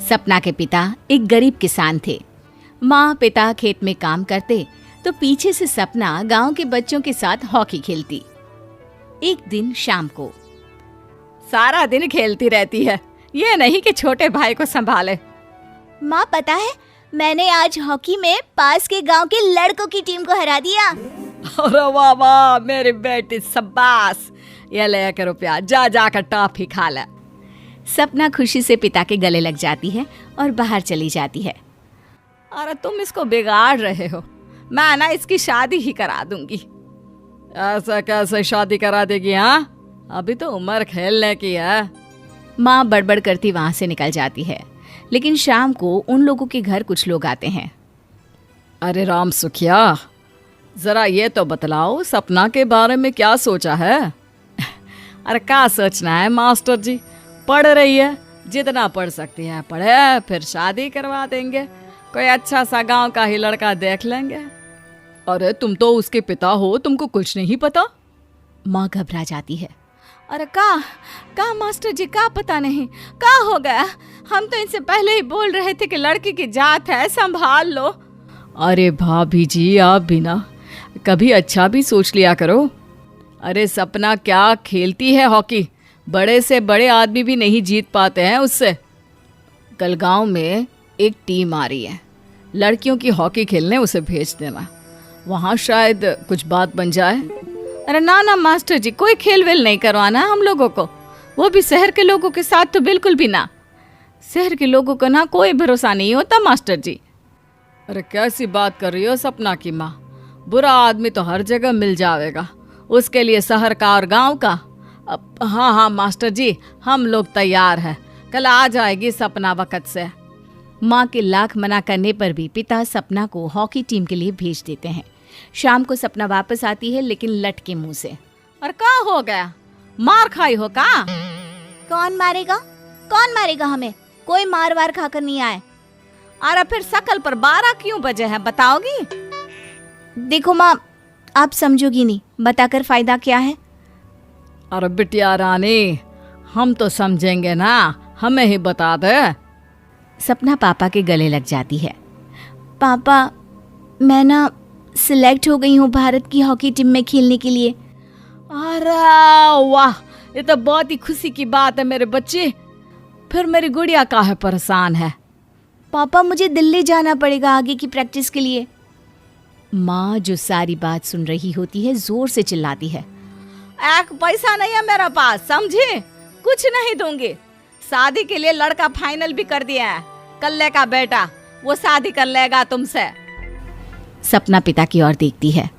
सपना के पिता एक गरीब किसान थे। माँ पिता खेत में काम करते तो पीछे से सपना गांव के बच्चों के साथ हॉकी खेलती। एक दिन शाम को, सारा दिन खेलती रहती है, ये नहीं कि छोटे भाई को संभाले। माँ पता है, मैंने आज हॉकी में पास के गांव के लड़कों की टीम को हरा दिया। अरे वाह वाह मेरी बेटी, शाबाश, ये ले के रुपया, जा जाकर टॉफी खा ले। सपना खुशी से पिता के गले लग जाती है और बाहर चली जाती है। अरे तुम इसको बिगाड़ रहे हो, मैं ना इसकी शादी ही करा दूंगी। ऐसा कैसे शादी करा देगी? हाँ, अभी तो उम्र खेलने की है। माँ बड़बड़ करती वहां से निकल जाती है। लेकिन शाम को उन लोगों के घर कुछ लोग आते हैं। अरे राम सुखिया, जरा ये तो बतलाओ, सपना के बारे में क्या सोचा है? अरे क्या सोचना है मास्टर जी, पढ़ रही है, जितना पढ़ सकती है पढ़े, फिर शादी करवा देंगे, कोई अच्छा सा गांव का ही लड़का देख लेंगे। अरे तुम तो उसके पिता हो, तुमको कुछ नहीं पता? माँ घबरा जाती है। अरे का मास्टर जी, का पता नहीं, का हो गया? हम तो इनसे पहले ही बोल रहे थे कि लड़की की जात है, संभाल लो। अरे भाभी जी, आप भी ना कभी अच्छा भी सोच लिया करो। अरे सपना क्या खेलती है हॉकी, बड़े से बड़े आदमी भी नहीं जीत पाते हैं उससे। कल गांव में एक टीम आ रही है, लड़कियों की हॉकी खेलने उसे भेज देना, वहाँ शायद कुछ बात बन जाए। अरे ना मास्टर जी, कोई खेल वेल नहीं करवाना हम लोगों को, वो भी शहर के लोगों के साथ तो बिल्कुल भी ना। शहर के लोगों को ना कोई भरोसा नहीं होता मास्टर जी। अरे कैसी बात कर रही हो सपना की माँ, बुरा आदमी तो हर जगह मिल जाएगा, उसके लिए शहर का और गांव का। अब हाँ मास्टर जी, हम लोग तैयार हैं, कल आ जाएगी सपना वक्त से। माँ के लाख मना करने पर भी पिता सपना को हॉकी टीम के लिए भेज देते हैं। शाम को सपना वापस आती है, लेकिन लटके मुंह से। और क्या हो गया, मार खाई हो का? कौन मारेगा हमें? कोई मार वार खाकर नहीं आए। अरे फिर शकल पर 12 क्यों बजे है, बताओगी? देखो माँ, आप समझोगी नहीं, बताकर फायदा क्या है? अरे बिटिया रानी, हम तो समझेंगे ना, हमें ही बता दे। सपना पापा के गले लग जाती है। पापा, मैं ना सिलेक्ट हो गई हूँ भारत की हॉकी टीम में खेलने के लिए। अरे वाह, ये तो बहुत ही खुशी की बात है मेरे बच्चे। फिर मेरी गुड़िया काहे परेशान है? पापा, मुझे दिल्ली जाना पड़ेगा आगे की प्रैक्टिस के लिए। माँ जो सारी बात सुन रही होती है, जोर से चिल्लाती है। एक पैसा नहीं है मेरे पास, समझे? कुछ नहीं दूंगी। शादी के लिए लड़का फाइनल भी कर दिया है, कल्ले का बेटा, वो शादी कर लेगा तुमसे। सपना पिता की ओर देखती है।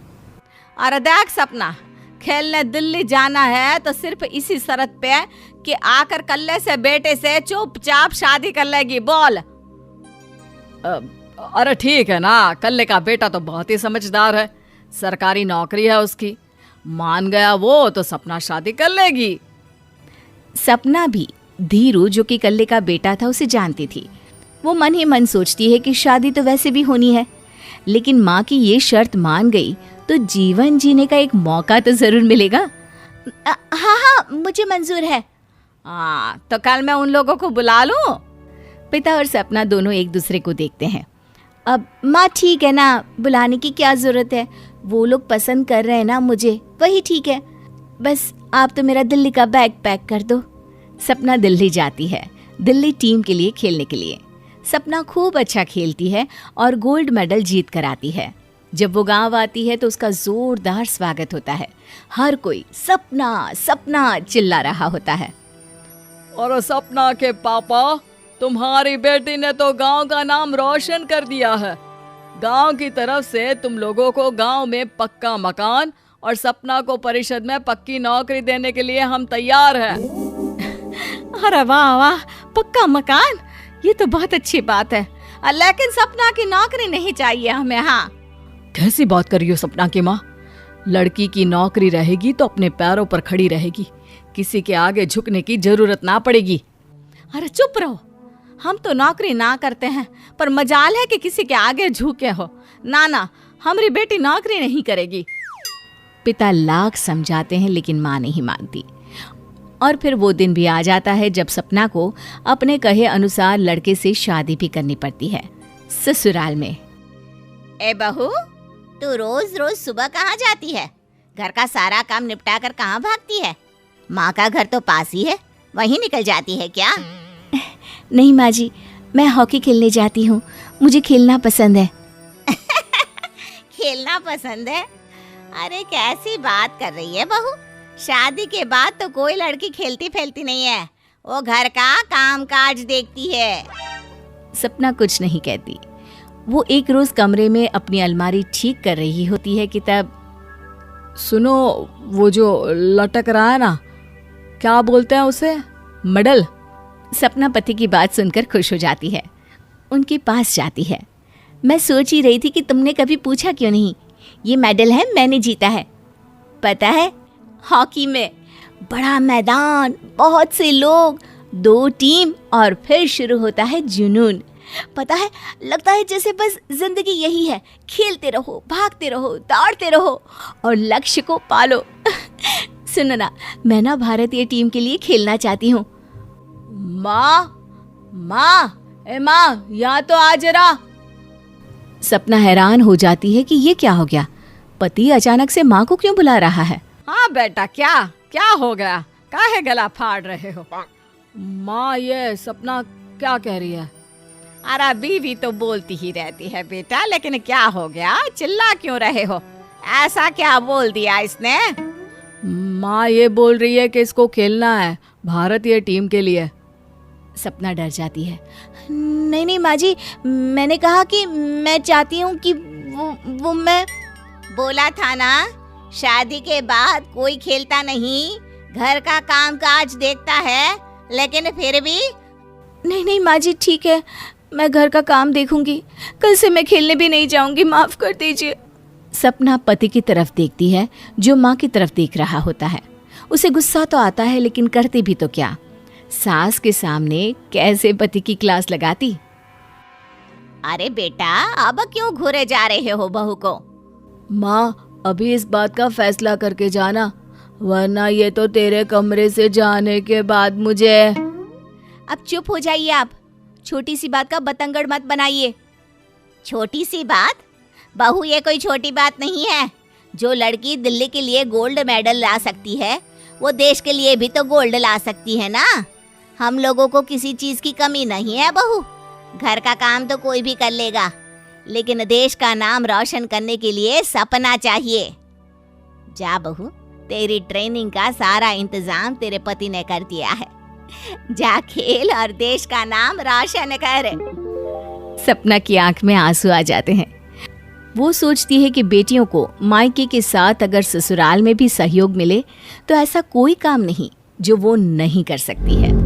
अरे देख सपना, खेलने दिल्ली जाना है तो सिर्फ इसी शर्त पे कि आकर कल्ले से बेटे से चुपचाप शादी कर लेगी, बोल। अरे ठीक है ना, कल्ले का बेटा तो बहुत ही समझदार है, सरकारी नौकरी है उसकी, मान गया वो तो सपना शादी कर लेगी। सपना भी धीरू, जो कि कल्ले का बेटा था, उसे जानती थी। वो मन ही मन सोचती है कि शादी तो वैसे भी होनी है, लेकिन माँ की ये शर्त मान गई तो जीवन जीने का एक मौका तो जरूर मिलेगा। हाँ, मुझे मंजूर है। तो कल मैं उन लोगों को बुला लूं? पिता और सपना दोनों एक दूसरे को देखते हैं। अब माँ ठीक है ना, बुलाने की क्या जरूरत है, वो लोग पसंद कर रहे हैं ना मुझे, वही ठीक है। बस आप तो मेरा दिल्ली का बैग पैक कर दो। सपना दिल्ली जाती है, दिल्ली टीम के लिए खेलने के लिए। सपना खूब अच्छा खेलती है और गोल्ड मेडल जीत कर आती है। जब वो गांव आती है तो उसका जोरदार स्वागत होता है। हर कोई सपना सपना चिल्ला रहा होता है। और सपना के पापा, तुम्हारी बेटी ने तो गांव का नाम रोशन कर दिया है। गांव की तरफ से तुम लोगों को गांव में पक्का मकान और सपना को परिषद में पक्की नौकरी देने के लिए हम तैयार हैं। अरे वाह वाह, पक्का मकान, ये तो बहुत अच्छी बात है, लेकिन सपना की नौकरी नहीं चाहिए हमें। हाँ, कैसी बात कर रही हो सपना की माँ? लड़की की नौकरी रहेगी तो अपने पैरों पर खड़ी रहेगी, किसी के आगे झुकने की जरूरत ना पड़ेगी। अरे चुप रहो, हम तो नौकरी ना करते हैं, पर मजाल है कि किसी के आगे झुके हो। ना, हमारी बेटी नौकरी नहीं करेगी। पिता लाख समझाते हैं लेकिन माँ नहीं मानती। और फिर वो दिन भी आ जाता है जब सपना को अपने कहे अनुसार लड़के से शादी भी करनी पड़ती है। ससुराल में। ए बहू, तू रोज रोज सुबह कहाँ जाती है? घर का सारा काम निपटा कर कहाँ भागती है? माँ का घर तो पास ही है, वहीं निकल जाती है क्या? नहीं माँ जी, मैं हॉकी खेलने जाती हूँ, मुझे खेलना पसंद है। खेलना पसंद है? अरे कैसी बात कर रही है बहू, शादी के बाद तो कोई लड़की खेलती फैलती नहीं है, वो घर का काम काज देखती है। सपना कुछ नहीं कहती। वो एक रोज कमरे में अपनी अलमारी ठीक कर रही होती है कि तब सुनो, वो जो लटक रहा है ना, क्या बोलते हैं उसे? मेडल। सपना पति की बात सुनकर खुश हो जाती है, उनके पास जाती है। मैं सोच ही रही थी कि तुमने कभी पूछा क्यों नहीं। ये मेडल है, मैंने जीता है, पता है, हॉकी में। बड़ा मैदान, बहुत से लोग, 2 टीम और फिर शुरू होता है जुनून। पता है, लगता है जैसे बस जिंदगी यही है, खेलते रहो, भागते रहो, दौड़ते रहो और लक्ष्य को पालो। सुनो ना, मैं ना भारतीय टीम के लिए खेलना चाहती हूँ। माँ, यहाँ तो आ जरा। सपना हैरान हो जाती है कि ये क्या हो गया, पति अचानक से माँ को क्यों बुला रहा है। हाँ बेटा, क्या हो गया? काहे गला फाड़ रहे हो? माँ, ये सपना क्या कह रही है? अरे बीवी तो बोलती ही रहती है बेटा, लेकिन क्या हो गया, चिल्ला क्यों रहे हो? ऐसा क्या बोल दिया इसने? माँ ये बोल रही है कि इसको खेलना है भारतीय टीम के लिए। सपना डर जाती है। नहीं माँ जी, मैंने कहा कि मैं चाहती हूँ कि वो मैं बोला था ना, शादी के बाद कोई खेलता नहीं, घर का काम काज देखता है, लेकिन फिर भी। नहीं माँ जी, ठीक है, मैं घर का काम देखूंगी, कल से मैं खेलने भी नहीं जाऊंगी, माफ कर दीजिए। सपना पति की तरफ देखती है जो माँ की तरफ देख रहा होता है। उसे गुस्सा तो आता है, लेकिन करती भी तो क्या, सास के सामने कैसे पति की क्लास लगाती। अरे बेटा, अब क्यों घूरे जा रहे हो बहू को? माँ, अभी इस बात का फैसला करके जाना, वरना ये तो तेरे कमरे से जाने के बाद मुझे। अब चुप हो जाइए आप, छोटी सी बात का बतंगड़ मत बनाइए। छोटी सी बात? बहू, ये कोई छोटी बात नहीं है। जो लड़की दिल्ली के लिए गोल्ड मेडल ला सकती है, वो देश के लिए भी तो गोल्ड ला सकती है ना। हम लोगों को किसी चीज की कमी नहीं है बहू, घर का काम तो कोई भी कर लेगा, लेकिन देश का नाम रोशन करने के लिए सपना चाहिए। जा बहू, तेरी ट्रेनिंग का सारा इंतजाम तेरे पति ने कर दिया है, जा खेल और देश का नाम रोशन कर। सपना की आंख में आंसू आ जाते हैं। वो सोचती है कि बेटियों को मायके के साथ अगर ससुराल में भी सहयोग मिले तो ऐसा कोई काम नहीं जो वो नहीं कर सकती है।